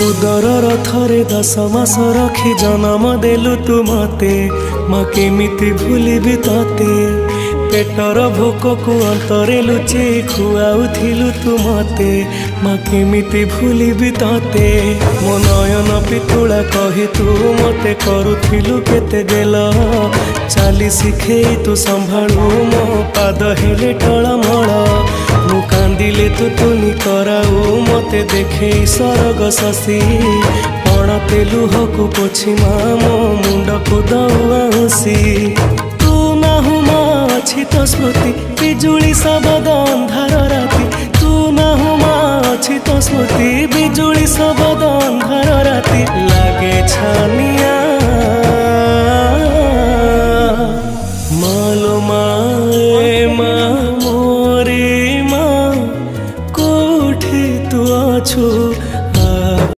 उदर थरे 10 मास रखी जन्म देलु तू मते माँ केमिति भूलिबी तते पेटर भोक को अंतरे लुचे खुआउथिलु तू मते माँ केमिति भूलिबी तते मो नयन पितुला कही तू मते करुथिलु केते गेल चाली शिखे तू संभाळू मो पाद हेले टळमळ मु कांदिले तू तुनी कराऊ मते देखे सरग शशि पणते लुहकु पोछि मो मुंड को दौसी तू नाहु मा अछि तो स्मृति बिजुली सबद अंधार राति तू नाहु मा अछि तो स्मृति बिजुली सबद अंधार राति लागे छानिया।